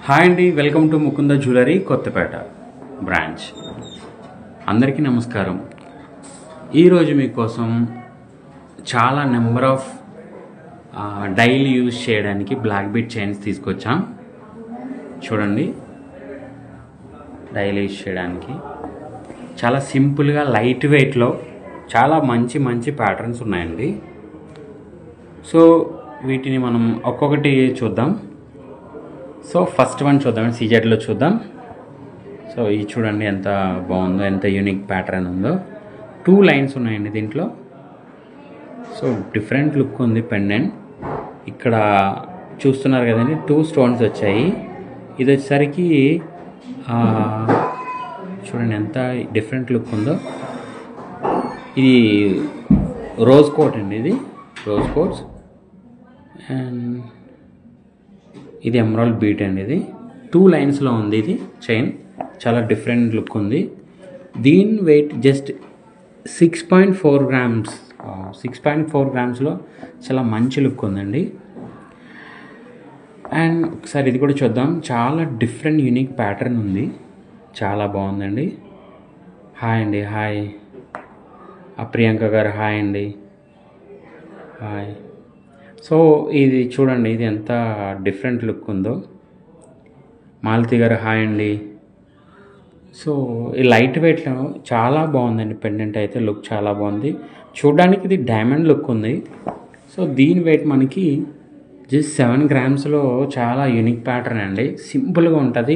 Hi అండి, welcome to Mukunda jewellery Kothapeta branch. అందరికీ నమస్కారం. ఈరోజు మీకోసం చాలా నెంబర్ ఆఫ్ డైలీ యూజ్ చేయడానికి బ్లాక్ బీట్ చైన్స్ తీసుకొచ్చాం. చూడండి, డైలీ యూజ్ చేయడానికి చాలా సింపుల్గా లైట్ వెయిట్లో చాలా మంచి మంచి ప్యాటర్న్స్ ఉన్నాయండి. సో వీటిని మనం ఒక్కొక్కటి చూద్దాం. సో ఫస్ట్ వన్ చూద్దాం, సీజెడ్లో చూద్దాం. సో ఇది చూడండి ఎంత బాగుందో, ఎంత యూనిక్ ప్యాటర్న్ ఉందో. 2 లైన్స్ ఉన్నాయండి దీంట్లో. సో డిఫరెంట్ లుక్ ఉంది పెండెంట్. ఇక్కడ చూస్తున్నారు కదండి, 2 స్టోన్స్ వచ్చాయి. ఇది వచ్చేసరికి చూడండి ఎంత డిఫరెంట్ లుక్ ఉందో. ఇది రోజ్ కోట్ అండి, ఇది రోజ్ కోట్స్. అండ్ ఇది ఎమరాల్డ్ బీట్ అండి. ఇది 2 లైన్స్లో ఉంది. ఇది చైన్ చాలా డిఫరెంట్ లుక్ ఉంది. దీని వెయిట్ జస్ట్ 6.4 గ్రామ్స్. 6.4 గ్రామ్స్లో చాలా మంచి లుక్ ఉందండి. అండ్ ఒకసారి ఇది కూడా చూద్దాం. చాలా డిఫరెంట్ యూనిక్ ప్యాటర్న్ ఉంది, చాలా బాగుందండి. హాయ్ అండి, హాయ్ ప్రియాంక గారు, హాయ్ అండి, హాయ్. సో ఇది చూడండి, ఇది ఎంత డిఫరెంట్ లుక్ ఉందో. మాలతి గారు, హాయ్ అండి. సో ఈ లైట్ వెయిట్లో చాలా బాగుందండి పెండెంట్ అయితే. లుక్ చాలా బాగుంది చూడడానికి. ఇది డైమండ్ లుక్ ఉంది. సో దీని వెయిట్ మనకి జస్ట్ 7 గ్రామ్స్లో చాలా యూనిక్ ప్యాటర్న్ అండి. సింపుల్గా ఉంటుంది,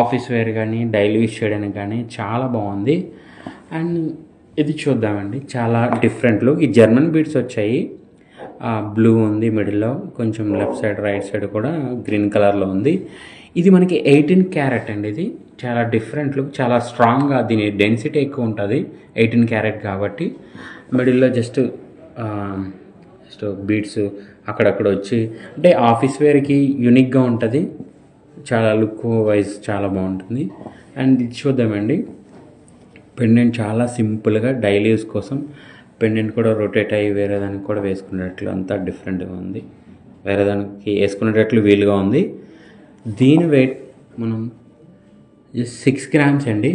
ఆఫీస్ వేర్ కానీ డైలీ యూజ్ చేయడానికి కానీ చాలా బాగుంది. అండ్ ఇది చూద్దామండి, చాలా డిఫరెంట్ లుక్. ఈ జర్మన్ బీడ్స్ వచ్చాయి. బ్లూ ఉంది మిడిల్లో, కొంచెం లెఫ్ట్ సైడ్ రైట్ సైడ్ కూడా గ్రీన్ కలర్లో ఉంది. ఇది మనకి 18 క్యారెట్ అండి. ఇది చాలా డిఫరెంట్ లుక్, చాలా స్ట్రాంగ్గా, దీని డెన్సిటీ ఎక్కువ ఉంటుంది 18 క్యారెట్ కాబట్టి. మిడిల్లో జస్ట్ బీడ్స్ అక్కడక్కడ వచ్చి, అంటే ఆఫీస్ వేర్కి యూనిక్గా ఉంటుంది, చాలా లుక్ వైజ్ చాలా బాగుంటుంది. అండ్ ఇది చూద్దామండి, పెండెంట్ చాలా సింపుల్గా డైలీ యూస్ కోసం. పెండెంట్ కూడా రొటేట్ అయ్యి వేరే దానికి కూడా వేసుకునేటట్లు అంతా డిఫరెంట్గా ఉంది, వేరే దానికి వేసుకునేటట్లు వీలుగా ఉంది. దీని వెయిట్ మనం జస్ట్ 6 గ్రామ్స్ అండి.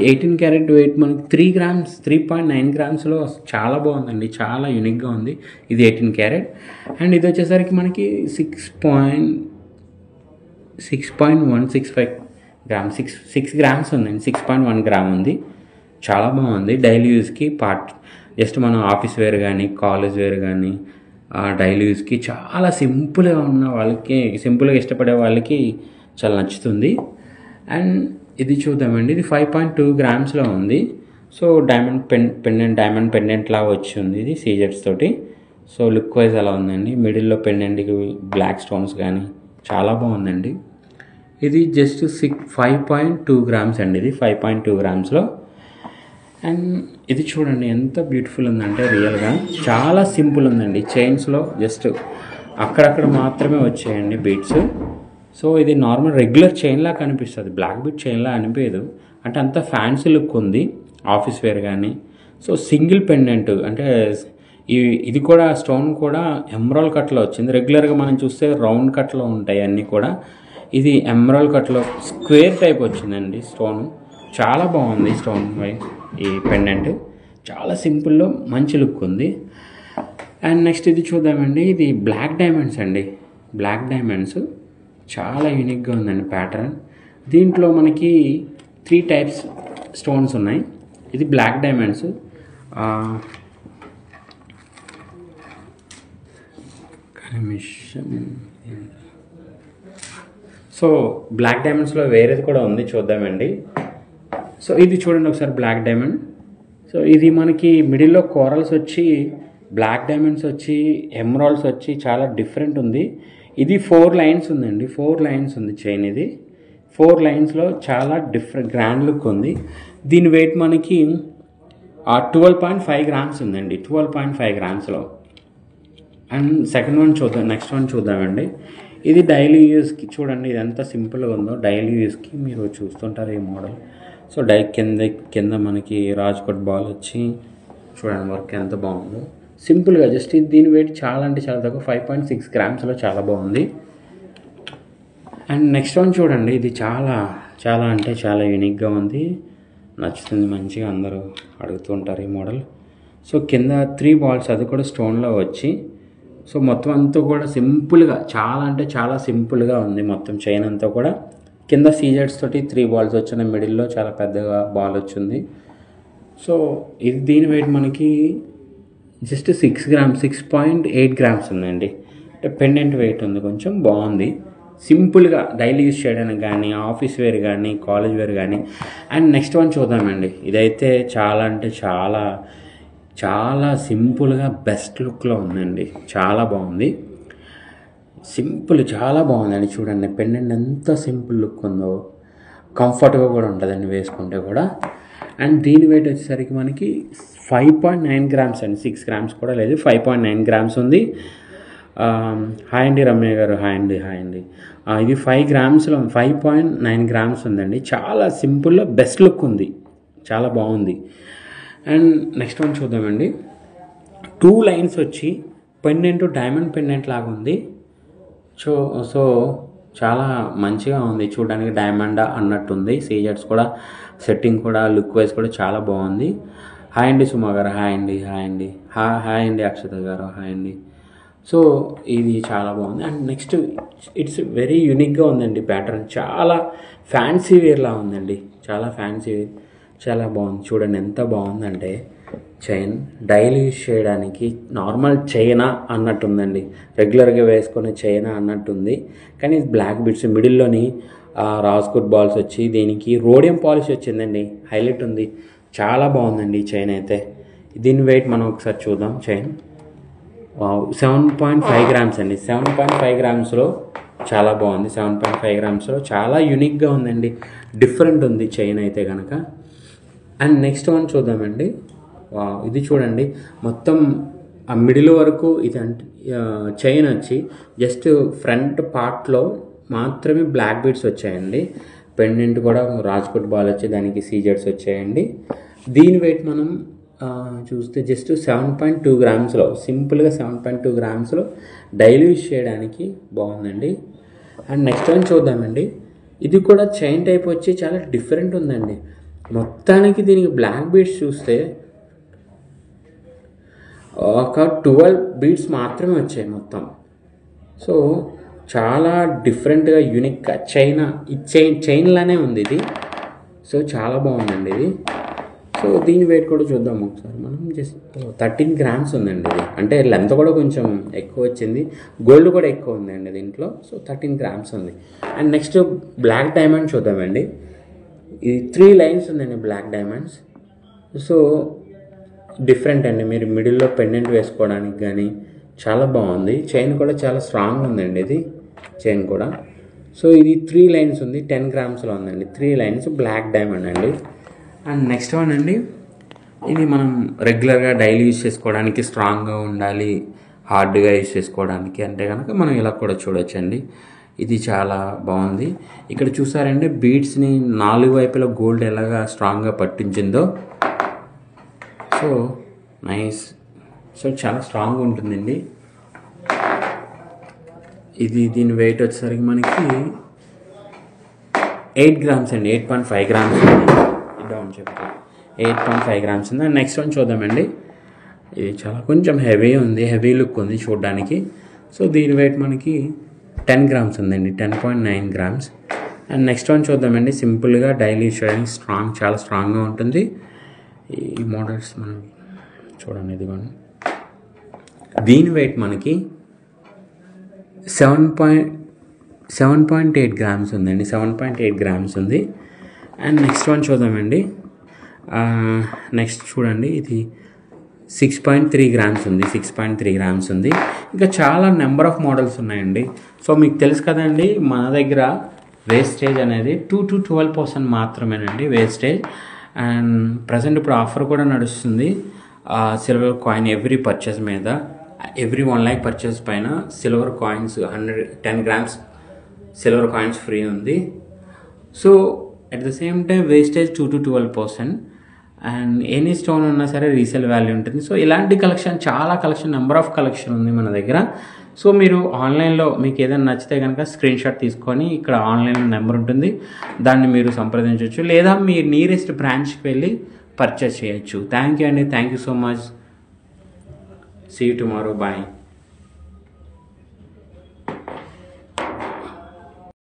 18 క్యారెట్ వెయిట్ మనకి 3 గ్రామ్స్, 3.9 గ్రామ్స్లో చాలా బాగుందండి, చాలా యూనిక్గా ఉంది. ఇది 18 క్యారెట్. అండ్ ఇది వచ్చేసరికి మనకి 6.165 గ్రామ్స్, 6 గ్రామ్స్ ఉందండి. 6.1 గ్రామ్ ఉంది. చాలా బాగుంది డైలీ యూస్కి. జస్ట్ మనం ఆఫీస్ వేర్ కానీ కాలేజ్ వేర్ కానీ డైలీ యూస్కి చాలా సింపుల్గా ఉన్న వాళ్ళకి, సింపుల్గా ఇష్టపడే వాళ్ళకి చాలా నచ్చుతుంది. అండ్ ఇది చూద్దామండి, ఇది 5.2 గ్రామ్స్లో ఉంది. సో డైమండ్ పెండెంట్ లాగా వచ్చి ఉంది ఇది సీజెట్స్ తోటి. సో లుక్ వైజ్ అలా ఉందండి. మిడిల్లో పెండెంట్కి బ్లాక్ స్టోన్స్ కానీ చాలా బాగుందండి. ఇది జస్ట్ 5.2 గ్రామ్స్ అండి. ఇది 5.2 గ్రామ్స్లో. అండ్ ఇది చూడండి ఎంత బ్యూటిఫుల్ ఉందంటే, రియల్గా చాలా సింపుల్ ఉందండి. చైన్స్లో జస్ట్ అక్కడక్కడ మాత్రమే వచ్చాయండి బీట్స్. సో ఇది నార్మల్ రెగ్యులర్ చైన్లా కనిపిస్తుంది, బ్లాక్ బీట్ చైన్లా అనిపించదు. అంటే అంత ఫ్యాన్సీ లుక్ ఉంది ఆఫీస్ వేర్ కానీ. సో సింగిల్ పెండెంట్ అంటే ఇది కూడా స్టోన్ కూడా ఎమరాల్డ్ కట్లో వచ్చింది. రెగ్యులర్గా మనం చూస్తే రౌండ్ కట్లో ఉంటాయి అన్నీ కూడా. ఇది ఎమరాల్డ్ కట్లో స్క్వేర్ టైప్ వచ్చిందండి స్టోన్. చాలా బాగుంది స్టోన్ ఈ పెండెంట్, చాలా సింపుల్లో మంచి లుక్ ఉంది. అండ్ నెక్స్ట్ ఇది చూద్దామండి, ఇది బ్లాక్ డైమండ్స్ అండి. బ్లాక్ డైమండ్స్ చాలా యూనిక్గా ఉందండి ప్యాటర్న్. దీంట్లో మనకి 3 టైప్స్ స్టోన్స్ ఉన్నాయి. ఇది బ్లాక్ డైమండ్స్. సో బ్లాక్ డైమండ్స్లో వేరేది కూడా ఉంది, చూద్దామండి. సో ఇది చూడండి ఒకసారి, బ్లాక్ డైమండ్. సో ఇది మనకి మిడిల్లో కోరల్స్ వచ్చి, బ్లాక్ డైమండ్స్ వచ్చి, ఎమరాల్డ్స్ వచ్చి చాలా డిఫరెంట్ ఉంది. ఇది 4 లైన్స్ ఉందండి, 4 లైన్స్ ఉంది చైన్. ఇది 4 లైన్స్లో చాలా డిఫరెంట్ గ్రాండ్ లుక్ ఉంది. దీని వెయిట్ మనకి 12.5 గ్రామ్స్ ఉందండి, 12.5 గ్రామ్స్లో. అండ్ సెకండ్ వన్ చూద్దాం, నెక్స్ట్ వన్ చూద్దామండి. ఇది డైలీ యూస్కి చూడండి, ఇది ఎంత సింపుల్గా ఉందో. డైలీ యూస్కి మీరు చూస్తుంటారు ఈ మోడల్. సో కింద మనకి రాజ్కోట్ బాల్ వచ్చి చూడండి వర్క్ ఎంత బాగుందో. సింపుల్గా జస్ట్ దీని వెయిట్ చాలా అంటే చాలా తక్కువ, 5.6 గ్రామ్స్లో చాలా బాగుంది. అండ్ నెక్స్ట్ వన్ చూడండి, ఇది చాలా చాలా అంటే చాలా యూనిక్గా ఉంది, నచ్చుతుంది, మంచిగా అందరూ అడుగుతుంటారు ఈ మోడల్. సో కింద 3 బాల్స్, అది కూడా స్టోన్లో వచ్చి, సో మొత్తం అంతా కూడా సింపుల్గా, చాలా అంటే చాలా సింపుల్గా ఉంది మొత్తం చైన్ అంతా కూడా. కింద సీజెడ్స్ తోటి 3 బాల్స్ వచ్చిన, మిడిల్లో చాలా పెద్దగా బాల్ వచ్చింది. సో ఇది దీని వెయిట్ మనకి జస్ట్ 6 గ్రామ్స్, 6.8 గ్రామ్స్ ఉందండి. అంటే పెండెంట్ వెయిట్ ఉంది, కొంచెం బాగుంది, సింపుల్గా డైలీ యూజ్ చేయడానికి కానీ, ఆఫీస్ వేర్ కానీ, కాలేజ్ వేర్ కానీ. అండ్ నెక్స్ట్ వన్ చూద్దామండి. ఇదైతే చాలా అంటే చాలా చాలా సింపుల్గా బెస్ట్ లుక్లో ఉందండి, చాలా బాగుంది, సింపుల్, చాలా బాగుందండి. చూడండి పెండెంట్ ఎంత సింపుల్ లుక్ ఉందో, కంఫర్ట్గా కూడా ఉంటుందండి వేసుకుంటే కూడా. అండ్ దీని వెయిట్ వచ్చేసరికి మనకి 5.9 గ్రామ్స్ అండి, 6 గ్రామ్స్ కూడా లేదు, 5.9 గ్రామ్స్ ఉంది. హాయ్ అండి రమ్య గారు, హాయ్ అండి, హాయ్ అండి. ఇది 5 గ్రామ్స్లో 5.9 గ్రామ్స్ ఉందండి. చాలా సింపుల్లో బెస్ట్ లుక్ ఉంది, చాలా బాగుంది. అండ్ నెక్స్ట్ వన్ చూద్దామండి. 2 లైన్స్ వచ్చి పెండెంట్ డైమండ్ పెండెంట్ లాగా ఉంది. సో చాలా మంచిగా ఉంది చూడడానికి, డైమండ్ అన్నట్టుంది. సీజెట్స్ కూడా, సెట్టింగ్ కూడా, లుక్ వైజ్ కూడా చాలా బాగుంది. హాయ్ అండి సుమా గారు, హాయ్ అండి, హాయ్ అండి, హాయ్ అండి అక్షత గారు, హాయ్ అండి. సో ఇది చాలా బాగుంది. అండ్ నెక్స్ట్ ఇట్స్ వెరీ యూనిక్గా ఉందండి ప్యాటర్న్, చాలా ఫ్యాన్సీ వేర్లా ఉందండి, చాలా ఫ్యాన్సీ వేర్, చాలా బాగుంది. చూడండి ఎంత బాగుందంటే చైన్ డైలీ యూజ్ చేయడానికి నార్మల్ చైనా అన్నట్టుందండి, రెగ్యులర్గా వేసుకునే చైనా అన్నట్టుంది. కానీ బ్లాక్ బిట్స్ మిడిల్లోని రాజ్కోట్ బాల్స్ వచ్చి, దీనికి రోడియం పాలిష్ వచ్చిందండి, హైలైట్ ఉంది, చాలా బాగుందండి ఈ చైన్ అయితే. దీని వెయిట్ మనం ఒకసారి చూద్దాం. చైన్ 7.5 గ్రామ్స్ అండి, 7.5 గ్రామ్స్లో చాలా బాగుంది, 7.5 గ్రామ్స్లో చాలా యూనిక్గా ఉందండి, డిఫరెంట్ ఉంది చైన్ అయితే కనుక. అండ్ నెక్స్ట్ వన్ చూద్దామండి. ఇది చూడండి, మొత్తం ఆ మిడిల్ వరకు ఇది అంటే చైన్ వచ్చి జస్ట్ ఫ్రంట్ పార్ట్లో మాత్రమే బ్లాక్ బీడ్స్ వచ్చాయండి. పెండెంట్ కూడా రాజ్కోట్ బాల్ వచ్చి, దానికి సీజెడ్స్ వచ్చాయండి. దీని వెయిట్ మనం చూస్తే జస్ట్ 7.2 గ్రామ్స్లో, సింపుల్గా 7.2 గ్రామ్స్లో డైలీ యూజ్ చేయడానికి బాగుందండి. అండ్ నెక్స్ట్ వన్ చూద్దామండి. ఇది కూడా చైన్ టైప్ వచ్చి చాలా డిఫరెంట్ ఉందండి. మొత్తానికి దీనికి బ్లాక్ బీడ్స్ చూస్తే ఒక 12 బీడ్స్ మాత్రమే వచ్చాయి మొత్తం. సో చాలా డిఫరెంట్గా యూనిక్గా చైనా, ఈ చైన్లానే ఉంది ఇది. సో చాలా బాగుందండి ఇది. సో దీని వెయిట్ కూడా చూద్దాం ఒకసారి మనం. జస్ట్ 13 గ్రామ్స్ ఉందండి ఇది, అంటే లెంత్ కూడా కొంచెం ఎక్కువ వచ్చింది, గోల్డ్ కూడా ఎక్కువ ఉందండి దీంట్లో. సో 13 గ్రామ్స్ ఉంది. అండ్ నెక్స్ట్ బ్లాక్ డైమండ్ చూద్దామండి. ఇది 3 లైన్స్ ఉందండి బ్లాక్ డైమండ్స్. సో డిఫరెంట్ అండి, మీరు మిడిల్లో పెండెంట్ వేసుకోవడానికి కానీ చాలా బాగుంది. చైన్ కూడా చాలా స్ట్రాంగ్ ఉందండి ఇది చైన్ కూడా. సో ఇది 3 లైన్స్ ఉంది, 10 గ్రామ్స్లో ఉందండి, 3 లైన్స్ బ్లాక్ డైమండ్ అండి. అండ్ నెక్స్ట్ వన్ అండి, ఇది మనం రెగ్యులర్గా డైలీ యూజ్ చేసుకోవడానికి, స్ట్రాంగ్గా ఉండాలి, హార్డ్గా యూజ్ చేసుకోవడానికి అంటే కనుక మనం ఇలా కూడా చూడొచ్చండి. ఇది చాలా బాగుంది. ఇక్కడ చూసారండి బీడ్స్ని 4 వైపులా గోల్డ్ ఎలాగా స్ట్రాంగ్గా పట్టించిందో. సో నైస్, సో చాలా స్ట్రాంగ్ ఉంటుందండి ఇది. దీని వెయిట్ వచ్చేసరికి మనకి 8 గ్రామ్స్ అండి, 8.5 గ్రామ్స్ ఉంది. డౌన్ చెప్తా 8.5 గ్రామ్స్ ఉంది. అండ్ నెక్స్ట్ వన్ చూద్దామండి. ఇది చాలా కొంచెం హెవీ ఉంది, హెవీ లుక్ ఉంది చూడడానికి. సో దీని వెయిట్ మనకి 10 గ్రామ్స్ ఉందండి, 10.9 గ్రామ్స్. అండ్ నెక్స్ట్ వన్ చూద్దామండి. సింపుల్గా డైలీ యూజ్ చేయడానికి స్ట్రాంగ్, చాలా స్ట్రాంగ్గా ఉంటుంది. ఈ మోడల్స్ మనం చూడండి, ఇదిగోండి. దీని వెయిట్ మనకి 7.8 గ్రామ్స్ ఉందండి, 7.8 గ్రామ్స్ ఉంది. అండ్ నెక్స్ట్ వన్ చూద్దామండి. నెక్స్ట్ చూడండి, ఇది 6.3 గ్రామ్స్ ఉంది, 6.3 గ్రామ్స్ ఉంది. ఇంకా చాలా నెంబర్ ఆఫ్ మోడల్స్ ఉన్నాయండి. సో మీకు తెలుసు కదండి, మన దగ్గర వేస్టేజ్ అనేది 2 to 12% మాత్రమేనండి వేస్టేజ్. అండ్ ప్రజెంట్ ఇప్పుడు ఆఫర్ కూడా నడుస్తుంది. సిల్వర్ కాయిన్ ఎవ్రీ పర్చేస్ మీద, ఎవ్రీ 1 lakh పర్చేస్ పైన silver coins 10 grams silver coins free ఉంది. So at the same time wastage 2 to 12%. And any stone ఉన్నా సరే రీసేల్ వాల్యూ ఉంటుంది. సో ఇలాంటి కలెక్షన్, చాలా కలెక్షన్, నెంబర్ ఆఫ్ కలెక్షన్ ఉంది మన దగ్గర. సో మీరు ఆన్లైన్లో మీకు ఏదైనా నచ్చితే కనుక స్క్రీన్ షాట్ తీసుకొని ఇక్కడ ఆన్లైన్ నెంబర్ ఉంటుంది, దాన్ని మీరు సంప్రదించవచ్చు, లేదా మీ నియరెస్ట్ బ్రాంచ్కి వెళ్ళి పర్చేస్ చేయొచ్చు. థ్యాంక్ యూ అండి, thank you so much. See you tomorrow, bye.